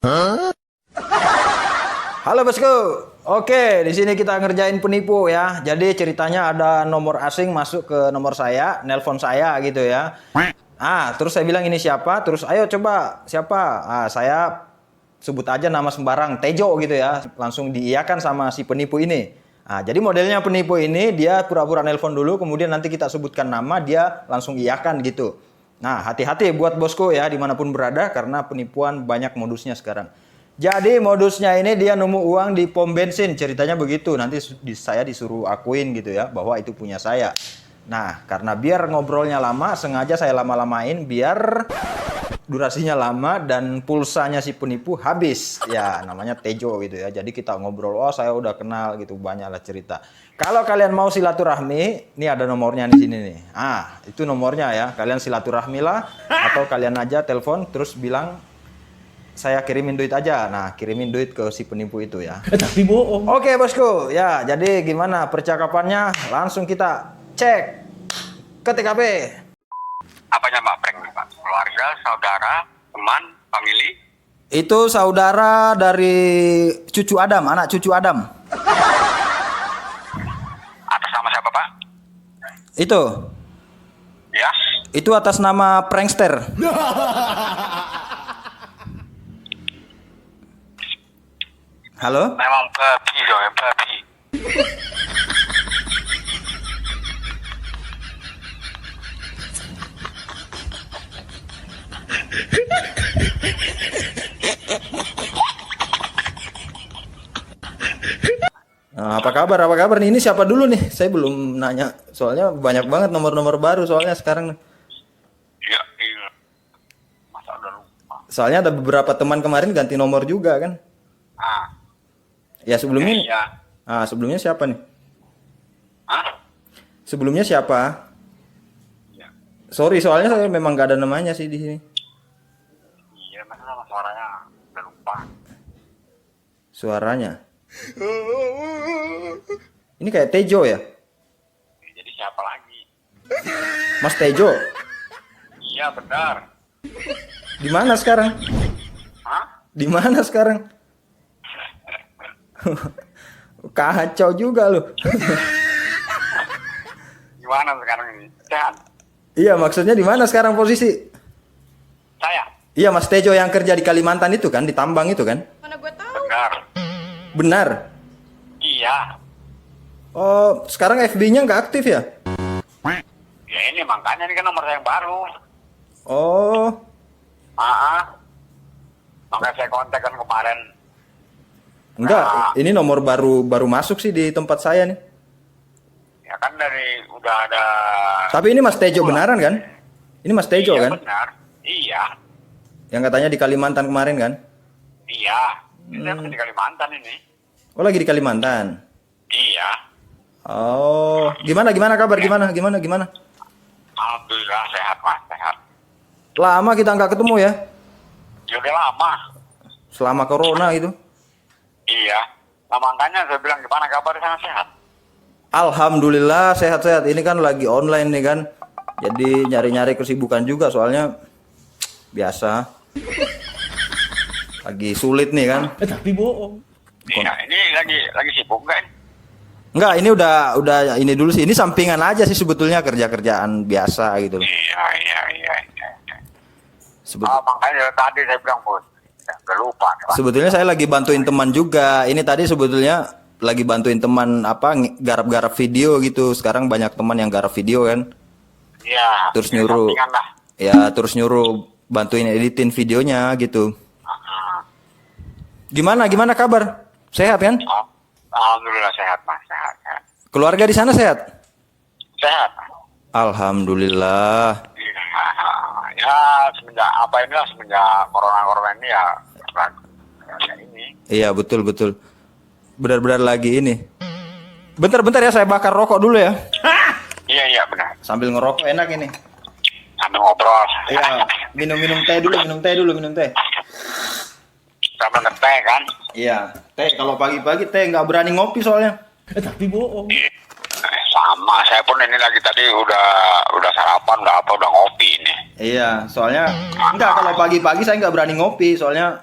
Halo bosku. Oke, di sini kita ngerjain penipu ya. Jadi ceritanya ada nomor asing masuk ke nomor saya, nelpon saya gitu ya. Terus saya bilang ini siapa? Terus ayo coba siapa? Saya sebut aja nama sembarang, Tejo gitu ya. Langsung diiyakan sama si penipu ini. Jadi modelnya penipu ini dia pura-pura nelpon dulu, kemudian nanti kita sebutkan nama, dia langsung iyakan gitu. Nah, hati-hati buat bosku ya dimanapun berada karena penipuan banyak modusnya sekarang. Jadi modusnya ini dia nemu uang di pom bensin, ceritanya begitu. Nanti saya disuruh akuin gitu ya bahwa itu punya saya. Nah, karena biar ngobrolnya lama, sengaja saya lama-lamain biar durasinya lama dan pulsanya si penipu habis. Ya, namanya Tejo gitu ya. Jadi kita ngobrol, oh saya udah kenal gitu, banyaklah cerita. Kalau kalian mau silaturahmi, ini ada nomornya di sini nih. Itu nomornya ya. Kalian silaturahmi lah atau kalian aja telepon terus bilang saya kirimin duit aja. Nah, kirimin duit ke si penipu itu ya. Tapi bohong. Oke, bosku. Ya, jadi gimana percakapannya? Langsung kita cek ke TKP. Apanya Mbak prank nih Pak? Keluarga, saudara, teman, family? Itu saudara dari cucu Adam, anak cucu Adam. Atas nama siapa Pak? Itu. Ya? Itu atas nama prankster. Halo? Memang babi dong ya, babi. Nah, apa kabar? Apa kabar nih? Ini siapa dulu nih? Saya belum nanya. Soalnya banyak banget nomor-nomor baru soalnya sekarang. Iya, iya. Masa udah lupa? Soalnya ada beberapa teman kemarin ganti nomor juga kan? Ya sebelumnya. Iya. Sebelumnya siapa nih? Sebelumnya siapa? Iya. Sorry, soalnya saya memang gak ada namanya sih di sini. Iya, masa sama suaranya udah lupa. Suaranya. Ini kayak Tejo ya? Jadi siapa lagi? Mas Tejo. Iya, benar. Di mana sekarang? Di mana sekarang? Kacau juga loh. Gimana sekarang ini? Sehat? Iya, maksudnya di mana sekarang posisi? Saya? Iya, Mas Tejo yang kerja di Kalimantan itu kan, di tambang itu kan? Mana gue tahu. Benar. Benar. Iya. Oh, sekarang FB-nya nggak aktif ya? Ya ini makanya ini kan nomor saya yang baru. Oh, Makanya saya kontak kan kemarin. enggak. Ini nomor baru masuk sih di tempat saya nih. Ya kan dari udah ada. Tapi ini Mas Tejo beneran kan? Ini Mas Tejo Iya, kan? benar. Iya. Yang katanya di Kalimantan kemarin kan? Iya. Ini aku di Kalimantan ini. Oh, lagi di Kalimantan. Iya. Oh, gimana kabar? Gimana? Alhamdulillah sehat Mas, sehat. Lama kita nggak ketemu ya? Ya udah lama. Selama corona gitu. Iya. Nah makanya saya bilang gimana kabar sana sehat? Alhamdulillah sehat-sehat. Ini kan lagi online nih kan. Jadi nyari-nyari kesibukan juga soalnya biasa. Lagi sulit nih kan. Tapi bohong. Iya, ini lagi sibuk kan? Enggak, ini udah ini dulu sih. Ini sampingan aja sih sebetulnya kerjaan biasa gitu loh. Iya. Sebet- Makanya tadi saya bilang bos, udah lupa nih Pak. Sebetulnya saya lagi bantuin teman juga. Ini tadi sebetulnya lagi bantuin teman garap-garap video gitu. Sekarang banyak teman yang garap video kan. Iya. Terus ya, nyuruh sampingan lah. ya terus nyuruh bantuin editin videonya gitu. Gimana kabar? Sehat kan? Alhamdulillah sehat Mas, sehat. Keluarga di sana sehat? Sehat. Alhamdulillah. Ya semenjak corona ini ya ini. Iya, betul. Benar-benar lagi ini. Bentar ya, saya bakar rokok dulu ya. Iya benar. Sambil ngerokok enak ini. Sambil ngobrol. Iya, minum teh dulu. Sambil ngeteh kan. Iya, teh kalau pagi-pagi teh nggak berani ngopi soalnya. Tapi bohong. Sama, saya pun ini lagi tadi udah sarapan, udah ngopi ini. Iya, soalnya enggak kalau pagi-pagi saya nggak berani ngopi soalnya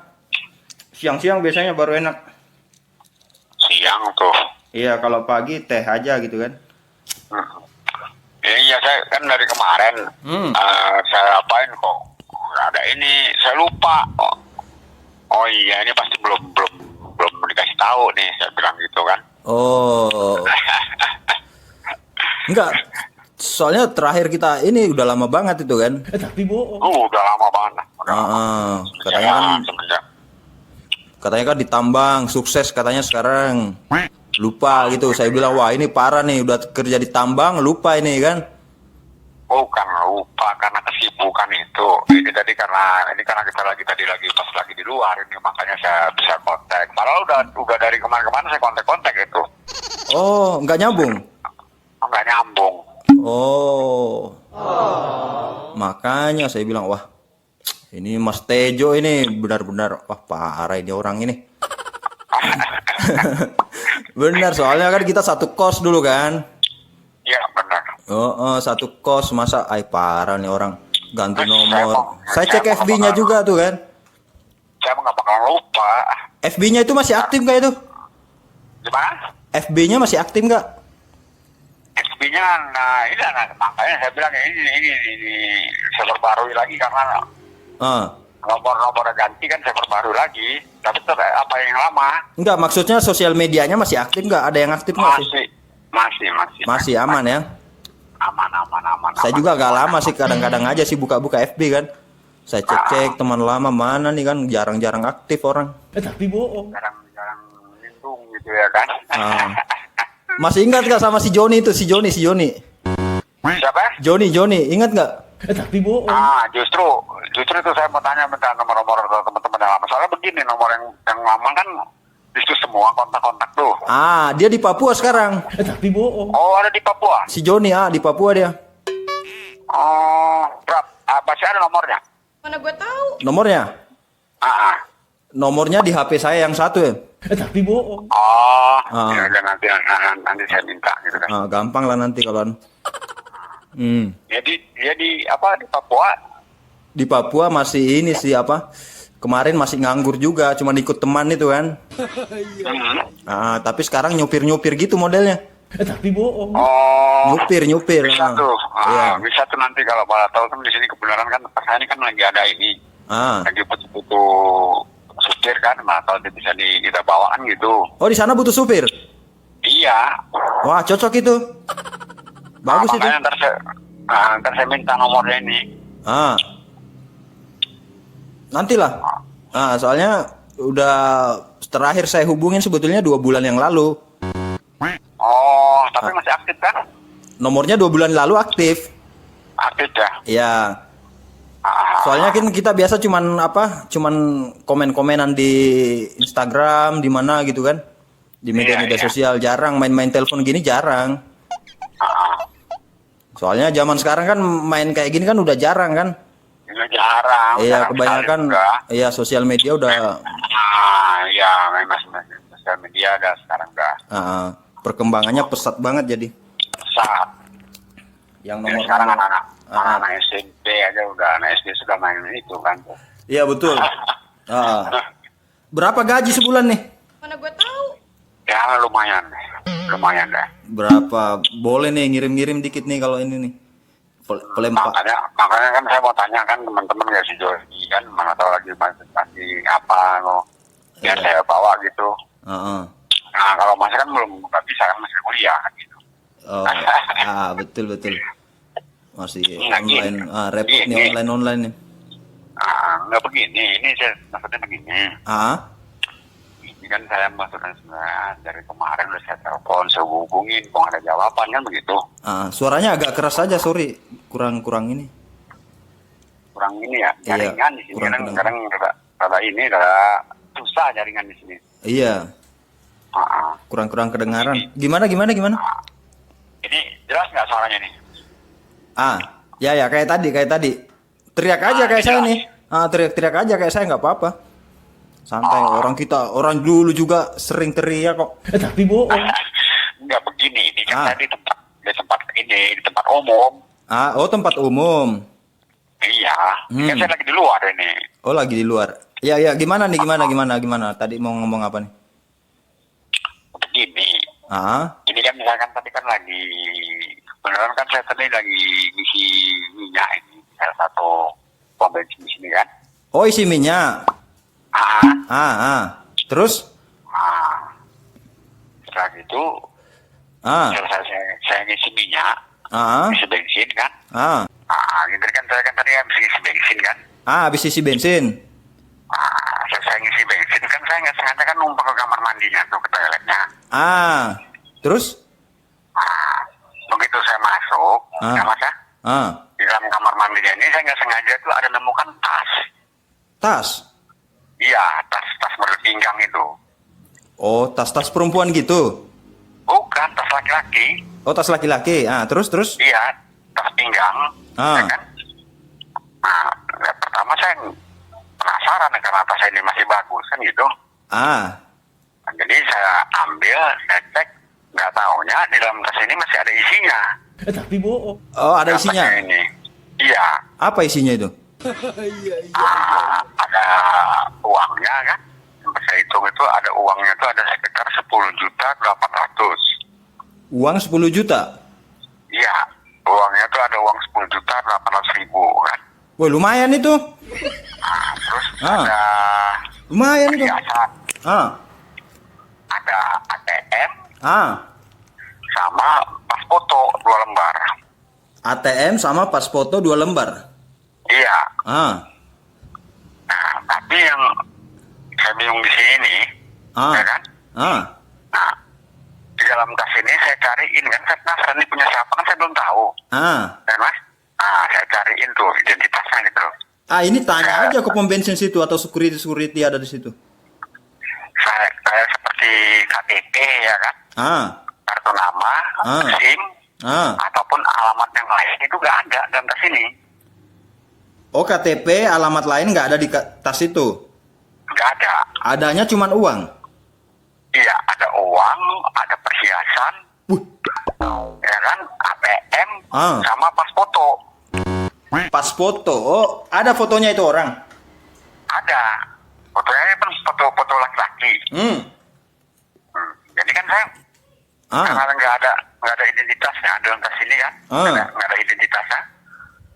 Siang-siang biasanya baru enak. Siang tuh. Iya, kalau pagi teh aja gitu kan. Iya, saya kan dari kemarin saya apain kok ada ini, saya lupa. Oh iya, ini pasti belum dikasih tahu nih, saya bilang gitu kan. Oh. Enggak. Soalnya terakhir kita ini udah lama banget itu kan. Tapi bohong. Udah lama banget. Udah lama. Katanya kan ditambang, sukses katanya sekarang. Lupa gitu. Saya bilang, wah ini parah nih, udah kerja di tambang, lupa ini kan. Bukan lupa, karena kesibukan itu. Ini karena kita lagi pas lagi di luar ini, makanya saya bisa kontak. Padahal udah dari kemarin-kemarin saya kontak itu. Oh, nggak nyambung. Nggak nyambung. Oh. Makanya saya bilang, wah ini Mas Tejo ini benar-benar, wah parah ini orang ini. Benar, soalnya kan kita satu kos dulu kan. Iya benar. Oh, satu kos, masa parah nih orang ganti Saya nomor. Saya cek mau FB-nya juga tuh kan. Saya nggak bakal lupa. FB-nya itu masih aktif nggak itu? Gimana? FB-nya masih aktif nggak? XP-nya, nah ini makanya saya bilang ini saya perbarui lagi karena Ah. nomor ganti kan saya perbarui lagi. Tapi tetap apa yang lama? Enggak, maksudnya sosial medianya masih aktif nggak? Ada yang aktif nggak sih? Masih. Masih aman ya? Aman. Saya juga agak lama sih, kadang-kadang aja sih buka-buka FB kan. Saya cek-cek teman lama mana nih kan, jarang-jarang aktif orang. Tapi bohong. Jarang lindung gitu ya kan. Ah. Masih ingat nggak sama si Joni itu, si Joni? Siapa? Joni, ingat nggak? Tapi bohong. Justru itu saya mau tanya minta nomor teman-teman yang lama. Soalnya begini, nomor yang lama kan itu semua kontak-kontak tuh. Dia di Papua sekarang. Tapi bohong. Oh, ada di Papua. Si Joni di Papua dia. Oh, masih ada nomornya? Mana gue tahu. Nomornya? Nomornya di HP saya yang satu ya. Tapi bohong. Oh, Ah. ya udah nanti saya minta gitu kan. Gampang lah nanti kalau. Dia di Papua. Di Papua masih ini sih kemarin masih nganggur juga, cuma ikut teman itu kan. Tapi sekarang nyupir gitu modelnya. Tapi bohong. Oh, Nyupir. bisa tuh. Iya. Bisa tuh nanti kalau pada tahu kan di sini kebenaran kan saya ini kan lagi ada ini. Lagi butuh supir kan, kalau bisa kita bawaan gitu. Oh, di sana butuh supir. Iya. Wah, cocok itu. Bagus itu. Makanya ntar saya minta nomornya ini. Nantilah. Soalnya udah terakhir saya hubungin sebetulnya 2 bulan yang lalu. Oh, tapi masih aktif kan? Nomornya 2 bulan lalu aktif. Aktif ya? Iya. Soalnya kan kita biasa cuman komen-komenan di Instagram, di mana gitu kan. Di media-media sosial, jarang main-main telepon gini, jarang. Soalnya zaman sekarang kan main kayak gini kan udah jarang kan. Ini jarang. Iya, jarang kebanyakan sekali juga. sosial media udah Iya, memang sosial media ada sekarang udah perkembangannya pesat banget jadi. pesat. Yang Jadi nomor sekarang anak SMP aja udah, anak SD sudah main itu kan. Iya, betul. Berapa gaji sebulan nih? Mana gue tahu. Ya lumayan deh. Berapa? Boleh nih ngirim-ngirim dikit nih kalau ini nih. Pelempak. Makanya kan saya mau tanya kan teman-teman ya si Joni kan, mana tahu lagi masih apa lo. Biar saya bawa gitu. Nah kalau masih kan nggak bisa kan, masih kuliah kan gitu. Betul. Masih Nah, online. Repot gini. nih online nih. Nggak begini, ini saya maksudnya begini. Ini kan saya maksudnya sebenarnya dari kemarin udah saya telepon, saya hubungin, kok nggak ada jawaban kan begitu. Suaranya agak keras aja, sorry. Kurang ini. Kurang ini ya, Iya, jaringan di sini kurang. kadang rada susah jaringan di sini. Iya, kurang kedengaran. Gimana? Ini jelas nggak suaranya nih? Ya kayak tadi. Teriak aja kayak saya nih. Teriak aja kayak saya, nggak apa-apa. Santai, orang dulu juga sering teriak kok. Tapi bohong. Nggak begini, ini kan tadi di tempat umum. Tempat umum. Iya, kan saya lagi di luar ini. Oh, lagi di luar. Ya, ya, gimana nih, gimana? Tadi mau ngomong apa nih? Begini, Ah, ini kan misalkan tadi kan lagi, beneran kan saya tadi lagi ngisi minyak ini salah satu pom bensin di sini kan. oh isi minyak. Terus? Nah, setelah itu Ah, selesai saya ngisi minyak, ah, ngisi bensin kan. ah, Gitu kan saya kan tadi habis ngisi bensin kan. habis isi bensin. Selesai ngisi bensin kan saya nggak sengaja kan numpang ke kamar mandinya tuh ke toiletnya. Terus? Begitu saya masuk, ya mas ya, Ah, di dalam kamar mandinya ini saya nggak sengaja tuh ada nemukan tas. tas. Iya, tas berpinggang itu. Oh, tas-tas perempuan gitu. Bukan, tas laki-laki. Oh, tas laki-laki. Terus? Iya, tas pinggang. Ya kan? Nah, pertama saya penasaran karena tas ini masih bagus kan gitu. Nah, jadi saya ambil, saya cek, nggak taunya di dalam tas ini masih ada isinya. Tapi bohong. Oh, ada Nah, isinya. tasnya ini. Iya, Apa isinya itu? ada uangnya kan. Sampai saya hitung itu ada uangnya itu ada sekitar 10.800.000. Uang 10 juta. Iya, uangnya itu ada uang 10.800.000 kan. Wah, lumayan itu. Terus Ah. ada Lumayan itu. perhiasan, ada ATM sama pas foto 2 lembar. ATM sama pas foto 2 lembar. Iya. Ah. Nah, tapi yang saya bingung di sini nih, ya kan? Nah, di dalam tas ini saya cariin kan, saya penasaran ini punya siapa kan saya belum tahu, kan mas? Nah, saya cariin tuh identitasnya gitu. Ini tanya aja ke pom bensin situ atau security ada di situ. Saya seperti KTP ya kan, kartu nama, SIM, ataupun alamat yang lain itu nggak ada dalam tas ini. Oh, KTP, alamat lain nggak ada di tas itu? Nggak ada. Adanya cuman uang. Iya, ada uang, ada perhiasan, ya kan, ATM, sama pas foto. Pas foto, oh, ada fotonya itu orang? Ada. Fotonya kan foto laki-laki. Jadi kan saya karena nggak ada identitasnya dalam tas ini kan, nggak ada identitasnya.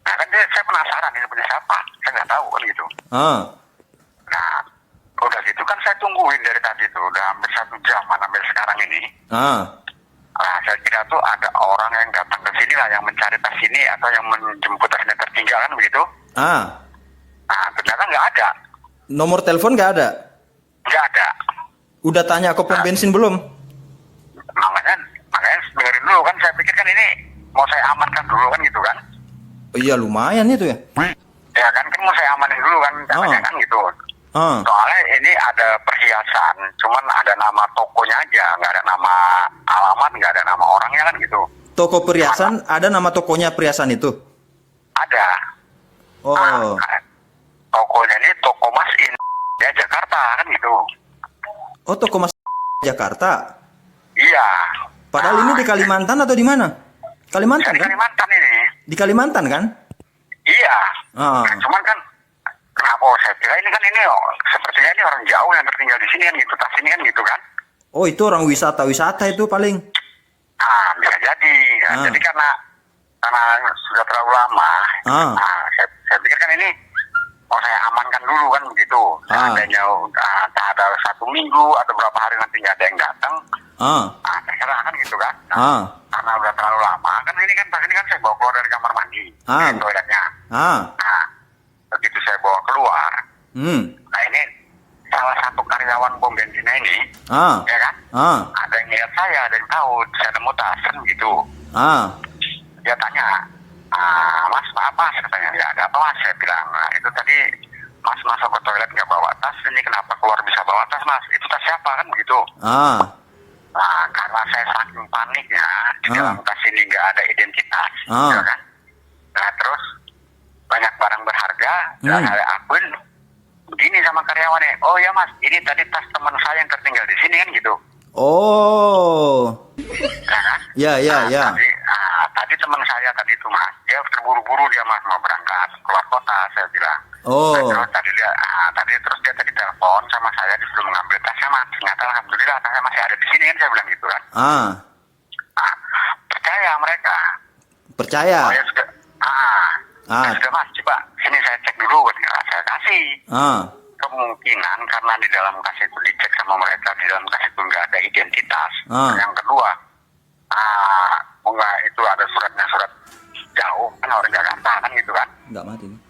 Nah kan saya penasaran ini punya siapa, saya nggak tahu kan gitu. Nah udah gitu kan saya tungguin dari tadi tuh udah hampir 1 jam sampai sekarang ini. Nah saya kira tuh ada orang yang datang ke sini lah yang mencari tas ini atau yang menjemput tas ini tertinggal kan begitu. Nah ternyata nggak ada. Nomor telepon nggak ada? Nggak ada. Udah tanya ke pom bensin belum? Makanya dengerin dulu kan, saya pikir kan ini mau saya amankan dulu kan gitu kan. Oh, iya lumayan itu ya. Ya kan mau saya amanin dulu kan, katanya kan gitu. Soalnya ini ada perhiasan, cuman ada nama tokonya aja, nggak ada nama alamat, nggak ada nama orangnya kan gitu. Toko perhiasan, ada nama tokonya perhiasan itu? Ada. Oh. Tokonya ini toko Mas In ya Jakarta kan gitu. Oh, toko Mas Jakarta. Iya. Padahal ini di Kalimantan atau di mana? Kalimantan Di kan? Kalimantan ini. Di Kalimantan kan? Iya. Nah, cuman kan kenapa saya kira ini kan ini sepertinya ini orang jauh yang tertinggal di sini kan gitu, tas ini kan gitu kan. Oh, itu orang wisata itu paling. Bisa jadi. Jadi karena sudah terlalu lama, saya pikir kan ini mau saya amankan dulu kan begitu. Seandainya tak ada 1 minggu atau berapa hari nanti nggak ada yang datang, terserah kan gitu kan. Karena udah terlalu lama kan ini kan tas ini kan saya bawa keluar dari kamar mandi, dari toiletnya. Nah, begitu saya bawa keluar, nah ini salah satu karyawan pom bensinnya ini, ya kan, ada yang lihat saya, ada yang tahu saya nemu tas kan gitu. Dia tanya, Mas apa? Katanya nggak ada apa Mas. Saya bilang, nah, itu tadi Mas masuk ke toilet nggak bawa tas, ini kenapa keluar bisa bawa tas Mas? Itu tas siapa kan begitu? Nah, karena saya saking paniknya di dalam tas ini nggak ada identitas, ya kan? Nah terus banyak barang berharga, dan saya akun begini sama karyawannya. Oh ya Mas, ini tadi tas teman saya yang tertinggal di sini kan gitu. Oh. Ya kan? Ya. tadi teman saya tadi itu mas, dia terburu-buru dia mas mau berangkat keluar kota saya bilang. Oh. Nah, terus dia tadi telepon sama saya disuruh mengambil tasnya mas. Ternyata alhamdulillah tasnya masih ada di sini kan saya bilang gitu kan. Ah. Ah, percaya mereka. Percaya. Oh, ya sudah. Ya sudah mas, coba sini saya cek dulu, saya kasih. Kemungkinan karena di dalam kas itu dicek sama mereka, di dalam kas itu nggak ada identitas. Yang kedua, enggak itu ada suratnya, surat jauh kan orang Jakarta kan gitu kan. Nggak mati nih.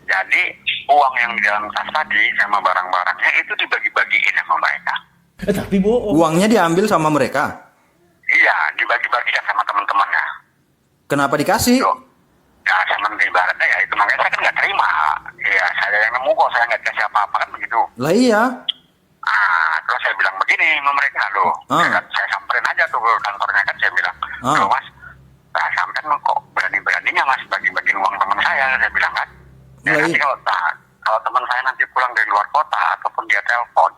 Jadi uang yang di dalam tas tadi sama barang-barangnya itu dibagi-bagiin sama mereka. Tapi bohong. Uangnya diambil sama mereka. Iya, dibagi-bagikan sama teman-temannya. Kenapa dikasih? Loh, ya sama ibaratnya ya itu makanya saya kan nggak terima. Ya saya yang nemu kok, saya nggak kasih apa-apa kan begitu. Lah iya. Terus saya bilang begini sama mereka loh. Saya samperin aja tuh ke kantornya kan saya bilang, loh mas, samperin kok berani-beraninya mas bagi-bagi uang teman saya bilang kan. Ya, nanti kalau teman saya nanti pulang dari luar kota ataupun dia telepon,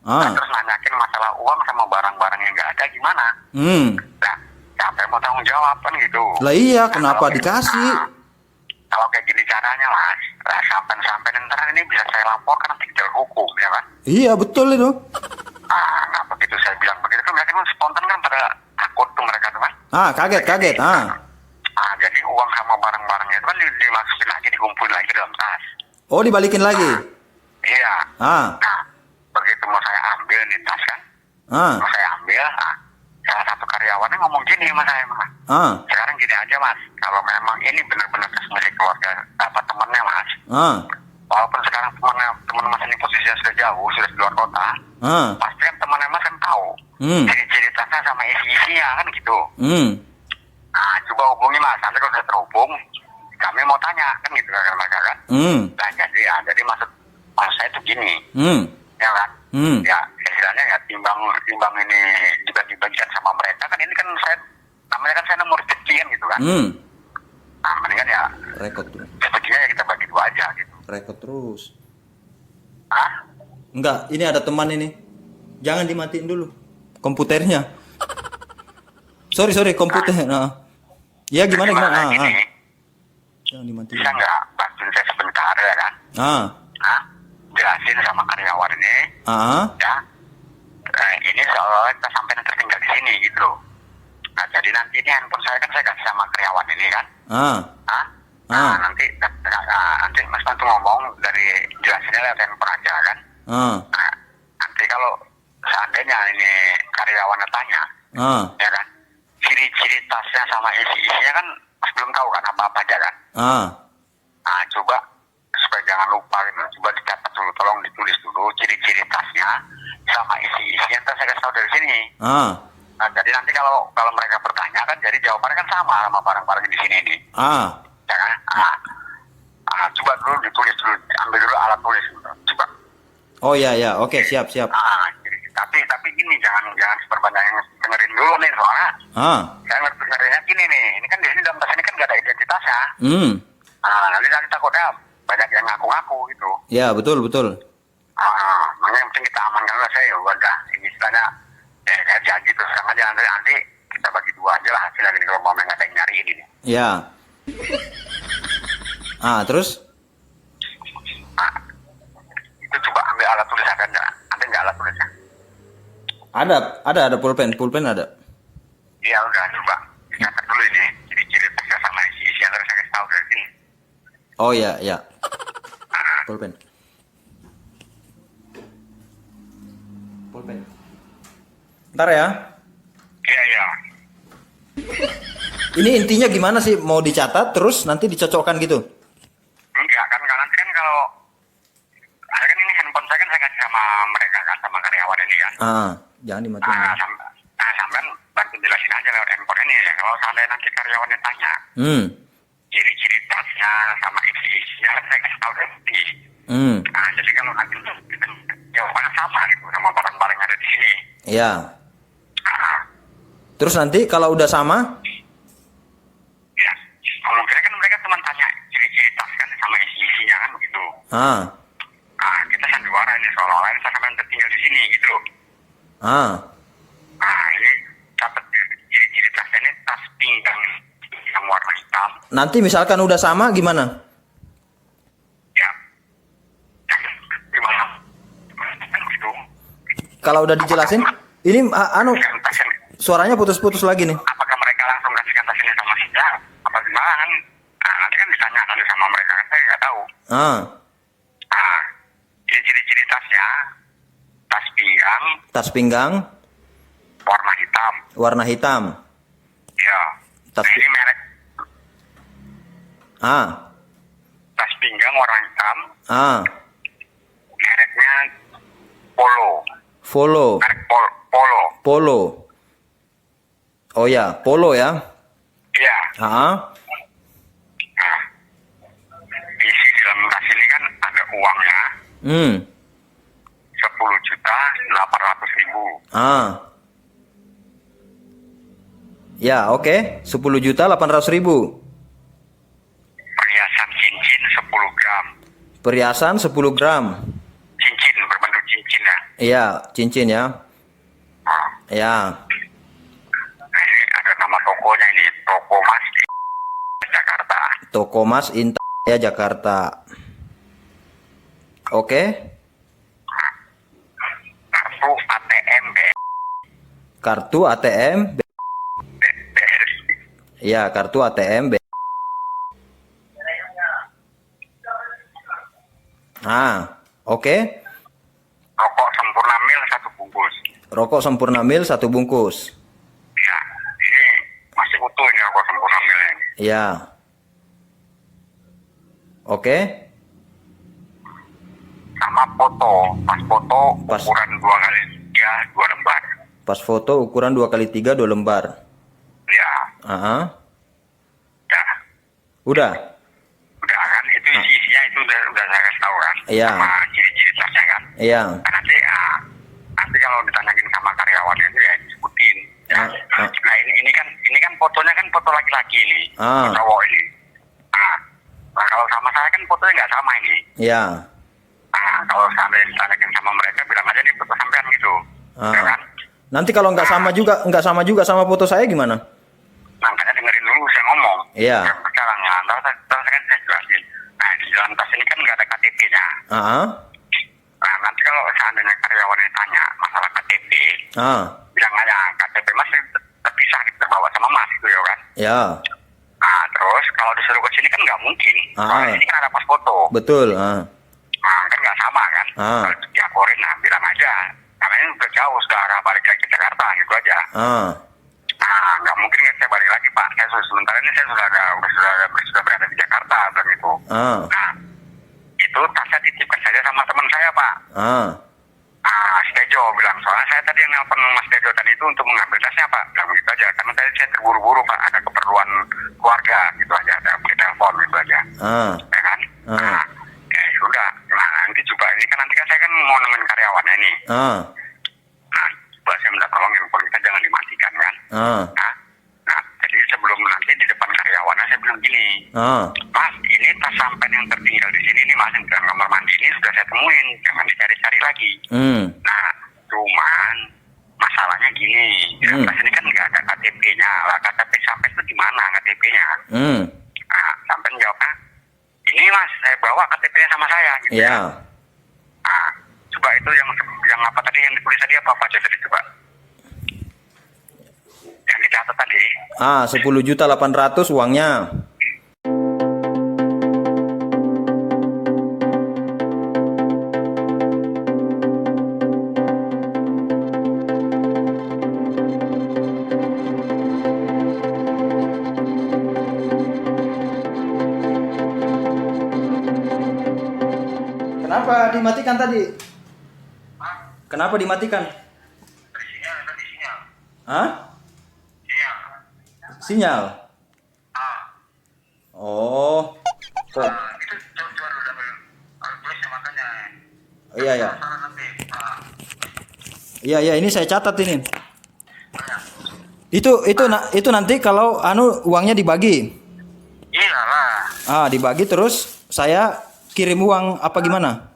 terus nanyakin masalah uang sama barang-barang yang nggak ada gimana? Nah, siapa yang mau tanggung jawab kan gitu? Lah iya, kenapa dikasih? Kalau kayak gini caranya mas, sampai ntar ini bisa saya laporkan nanti ke jalur hukum ya kan? Iya betul itu. Nah begitu saya bilang begitu tuh mereka kan spontan kan pada takut tuh mereka tuh mas. Kaget. Jadi uang sama barang-barangnya itu kan dimasukin lagi, dikumpulin lagi dalam tas. Oh, dibalikin lagi? Iya. Nah, begitu mau saya ambil nih tas kan. Mau saya ambil, salah satu karyawannya ngomong gini sama saya mas. Sekarang gini aja mas, kalau memang ini benar-benar tas milik keluarga apa temennya mas. Walaupun sekarang teman mas ini posisinya sudah jauh, sudah di luar kota. Pasti kan temannya mas kan tahu. Ciri-ciri tasnya sama isi-isinya kan gitu. Coba hubungi mas, nanti kalau saya terhubung, kami mau tanya kan gitu kan mereka kan. Nah jadi maksud saya itu gini, ya kan? Ya istilahnya ya timbang ini dibagi-bagikan sama mereka kan ini kan saya namanya kan saya nomor rezeki kan gitu kan. Mendingan ya rekod tuh. rezekinya ya kita bagi dua aja gitu. Rekod terus. Enggak, ini ada teman ini. Jangan dimatiin dulu komputernya. Sorry, komputer. Ya gimana? Jangan dimatiin. Bisa nggak bantuin saya sebentar ya kan? Jelasin sama karyawan ini. Ya. Ini seolah kita sampai tertinggal di sini gitu loh. Nah jadi nanti ini handphone saya kan saya kasih sama karyawan ini kan. Nanti Mas Bantu ngomong dari jelasinnya lewat handphone aja kan. Nanti kalau seandainya ini karyawannya tanya, ya kan, ciri-ciri tasnya sama isi-isinya kan Mas belum tahu kan apa-apa aja kan. Coba supaya jangan lupa gitu, coba dicatat dulu, tolong ditulis dulu ciri-ciri tasnya sama isi-isinya, ntar saya kasih tahu dari sini. Nah jadi nanti kalau mereka bertanya kan, jadi jawabannya kan sama barang-barang di sini ini. Ya kan? Coba dulu ditulis dulu, ambil dulu alat tulis dulu, coba. Oh ya, oke, siap. Tapi gini, jangan seperbanyak yang dengerin dulu nih soalnya. Saya ngerinnya gini nih, ini kan di sini dalam tas ini kan nggak ada identitasnya. Nanti takutnya banyak yang ngaku-ngaku gitu. Ya betul. Makanya yang penting kita amankan lah saya, udah ini istilahnya kayak janji terus aja nanti kita bagi dua aja lah hasilnya gini kalau mau nggak ada yang nyari ini nih. Ya. Terus? Itu coba ambil alat tulis ada nggak alat tulisnya? Ada pulpen ada. Iya udah coba dicatat dulu ini ciri-ciri tasnya sama isi yang saya kasih tahu dari sini. Oh ya. Pulpen. Ntar ya. Iya. Ini intinya gimana sih? Mau dicatat terus nanti dicocokkan gitu? Enggak kan, nanti kan kalau ada kan ini handphone saya kan saya kasih sama mereka kan, sama karyawan ini kan. Jangan dimatiin. Sampai bantu jelasin aja lewat handphone ini ya. Kalau sampai nanti karyawannya tanya, ciri-ciri tasnya sama isi-isinya kan saya kasih tahu nanti. Jadi kalau nanti itu jawabannya sama gitu sama barang-barang yang ada di sini. Iya. Terus nanti kalau udah sama? Ya, kemungkinan kan mereka cuma tanya ciri-ciri tas kan sama isi-isinya kan begitu. Kita sandiwara ini seolah-olah kita sampai tertinggal di sini gitu. Ini catat ciri-ciri tasnya ini Nanti misalkan udah sama gimana? Ya. Gimana? Itu. Kalau udah dijelasin, ini anu Kan tasnya, suaranya putus-putus lagi nih. apakah mereka langsung kasihkan tasnya sama saya? Apa gimana kan? Nah, nanti kan ditanya nanti sama mereka kan saya nggak tahu. Ah, Nah, ini ciri-ciri tasnya, tas pinggang, tas pinggang warna hitam. warna hitam. Ya. Tas Nah, ini merek Ah, tas pinggang warna hitam, ah, mereknya Polo. Polo, Merek Polo. Polo. Oh ya, Polo ya. Iya. Ah, Nah, isi di dalam tas ini kan ada uangnya hmm, 10.800.000. ah. Ya, oke. 10.800.000. Perhiasan cincin 10 gram. Perhiasan 10 gram. Cincin berbentuk cincin ya. Iya, cincin ya. Nah, Ya. nah ini ada nama tokonya ini, Toko Mas di Jakarta. Toko Mas Intan ya Jakarta. Oke. Kartu ATM Kartu ATM. BRI. Ya, kartu ATM. Ah, oke. Rokok Sempurna Mil 1 bungkus. Rokok Sempurna Mil 1 bungkus. Ya, ini masih utuh ini rokok Sempurna Mil ini. Ya. Oke. Sama foto, pas foto Pas. ukuran 2x3 2 lembar. Pas foto ukuran 2x3 2 lembar. Ya, Ah, ya. udah. Udah kan, itu isinya itu udah saya kasih tahu kan. Iya. Sama ciri-ciri tasnya kan. Iya. Nah, nanti kalau ditanyakin sama karyawannya itu ya disebutin. Ya. Ah, ah. Nah ini kan fotonya kan foto laki-laki ini, Ah. cowok ini. Nah kalau sama saya kan fotonya nggak sama ini. Ya. Nah kalau seandainya ditanyakin sama mereka bilang aja nih foto sampean gitu, ya Ah. kan? Nanti kalau nggak sama juga sama foto saya gimana? Makanya dengerin dulu saya ngomong. Iya. Yang berjalannya, terus kan saya jelasin. Nah di dalam tas ini kan nggak ada KTP-nya. Ah, Nah nanti kalau seandainya karyawannya tanya masalah KTP, ah, bilang aja KTP mas terpisah terbawa sama mas gitu ya kan. ya, Nah terus kalau disuruh ke sini kan nggak mungkin. Soalnya ini kan ada pas foto. betul. Ah, Nah kan nggak sama kan. Ah. Kalau diaporin nah bilang aja. Karena ini udah jauh sudah arah balik lagi ke Jakarta gitu aja. ah, Nah nggak mungkin kan saya balik lagi pak. Sementara ini saya sudah berada di Jakarta bilang itu. ah, Nah itu tasnya titipkan saja sama teman saya pak. ah, Mas Tejo bilang, soalnya saya tadi yang nelpon Mas Tejo tadi itu untuk mengambil tasnya Pak, bilang gitu aja, karena tadi saya terburu-buru Pak, ada keperluan keluarga gitu aja, ada telepon gitu aja, ah, ya kan? Ah. Nah, ya sudah, nah nanti juga ini kan nanti kan saya kan mau nemenin karyawannya nih, ah, nah coba saya minta tolong handphone kita jangan dimatikan kan, ah, nah jadi sebelum nanti di depan karyawannya saya bilang gini, ah, Mas ini tas sampean yang tertinggal di sini nih Mas, di dalam kamar mandi ini sudah saya temuin, jangan dicari-cari lagi. hmm, Nah, cuman masalahnya gini, tas ini kan nggak ada KTP-nya. Lah KTP sampai itu di mana KTP-nya? hmm, Nah, sampai jawabnya, ini Mas, saya bawa KTP-nya sama saya. Gitu ya, Nah, coba itu yang apa tadi yang ditulis tadi apa aja tadi coba? Yang dicatat tadi. 10.800.000 uangnya. Kenapa dimatikan tadi? Kenapa dimatikan? Isinya, isinya. Hah? Iya. Sinyal. Oh. Kok? Itu coba lu ambil tulisnya makanya. Iya ya. Sana nanti. Iya ya, ini saya catat ini. Itu nanti kalau uangnya dibagi. Iyalah. Dibagi terus saya kirim uang apa gimana?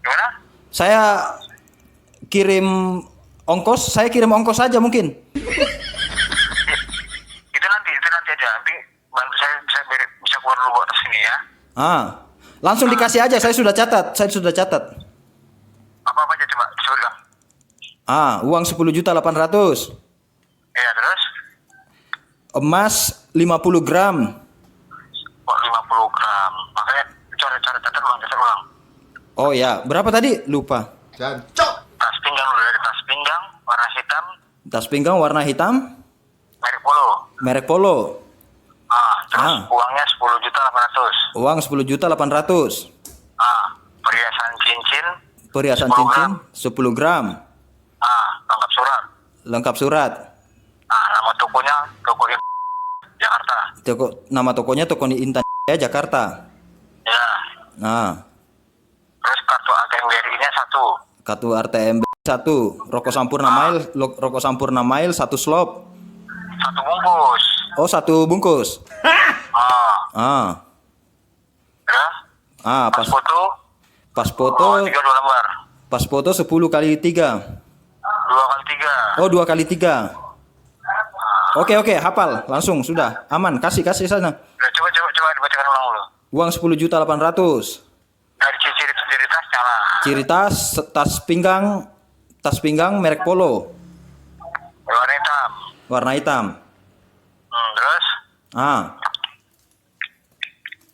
Gimana? Saya kirim ongkos, saja mungkin. Itu nanti aja. Nanti bantu saya Langsung dikasih aja, saya sudah catat. Apa aja coba disebutkan. Uang 10.800.000. Iya, terus? Emas 50 gram. Kok 50 gram? Makanya coret catat ulang. Oh ya, berapa tadi? Lupa. Jancok. Tas pinggang dulu, dari tas pinggang warna hitam, Tas pinggang warna hitam, merek Polo. merek Polo. Terus uangnya 10.800.000. Uang 10.800.000. Perhiasan cincin, Perhiasan 10 cincin gram. 10 gram. lengkap surat. Lengkap surat. Nama tokonya toko Jakarta. Nama tokonya Toko Intan Jakarta. Ya. Terus Kartu ATM BRI-nya 1. kartu RTM 1, rokok Sampurna Mail 1 slop. 1 bungkus. Oh, 1 bungkus. Ya. Pas Foto. foto 2 lembar. pas foto 10 kali 3. 2 kali 3. Oh, 2 kali 3. Oke, hafal. Langsung sudah. Aman. Kasih sana. Coba dibacakan ulang dulu. Uang 10.800.000. Dari ciri tasnya lah. Ciri tas, tas pinggang merek Polo. Warna hitam. Warna hitam. Terus?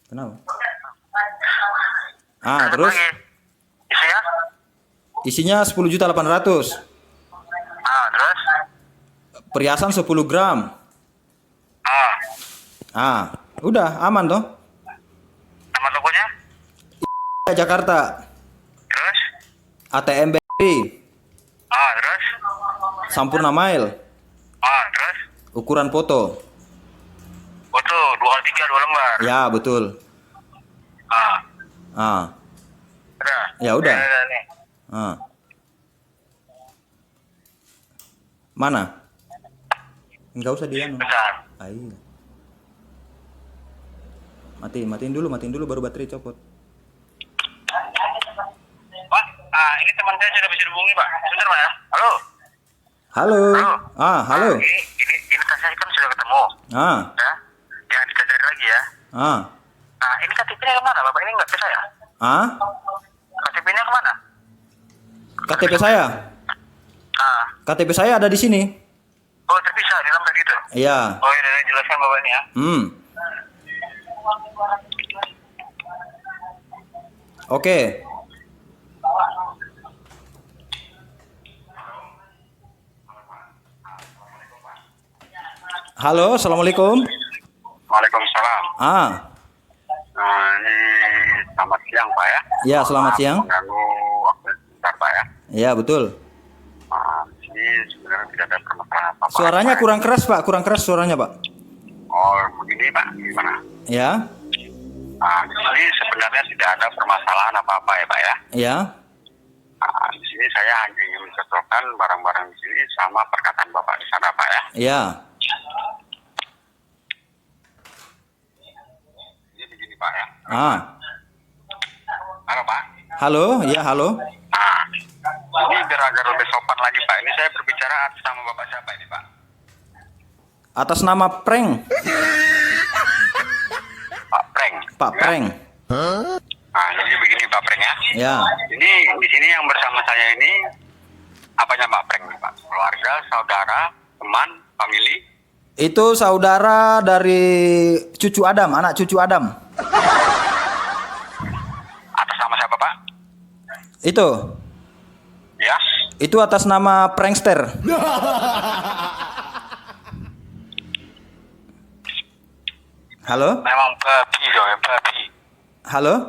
Kenapa? Terus Terus lagi. Isinya? isinya 10.800.000. Terus? Perhiasan 10 gram. Udah aman toh? Nama tokonya? Jakarta. Terus? ATM BRI. Terus? Sampurna Mail. Terus? Ukuran foto. Foto 2 kali 3 2 lembar. Ya, betul. Udah. Ya udah. Nih. Mana? Enggak usah dia. Bentar. Iya. Matiin dulu baru baterai copot. Pak, ini teman saya sudah bisa dihubungi, Pak. Sebentar, Pak ya. Halo. Halo. Halo. Ini tas saya kan sudah ketemu. Ya. Jangan kita cari lagi ya. Ini KTP-nya kemana, Bapak? Ini nggak ke saya. KTP-nya kemana? KTP saya. KTP saya ada di sini. Oh, terpisah di lembar gitu. Iya. Oh, ya, jelaskan Bapak ini ya. Oke. Halo, assalamualaikum. Waalaikumsalam. Ini selamat siang, Pak ya. Ya, selamat siang. Mengganggu waktu sebentar, Pak ya. Ya, betul. Ini sebenarnya tidak ada permasalahan apa-apa. Suaranya Pak. kurang keras, Pak. Kurang keras suaranya, Pak. Oh, begini, Pak. Gimana? Ya. Di sini sebenarnya tidak ada permasalahan apa-apa ya, Pak ya. Ya. Di sini saya hanya ingin mencocokkan barang-barang di sini sama perkataan Bapak di sana, Pak ya. Ya. Ini begini, Pak ya. Halo, Pak. Halo, ya halo. Ini biar agar lebih sopan lagi, Pak. Ini saya berbicara atas nama Bapak siapa ini, Pak? Atas nama Prank. Pak Prank. Pak Ya? Prank. Jadi begini Pak Prank ya. Ya. Ini di sini yang bersama saya ini apanya Pak Prank, Pak? Keluarga, saudara, teman, family. Itu saudara dari cucu Adam, anak cucu Adam. Atas nama siapa, Pak? Itu. Ya. Itu atas nama prankster. Halo? Memang babi dong, babi. Halo?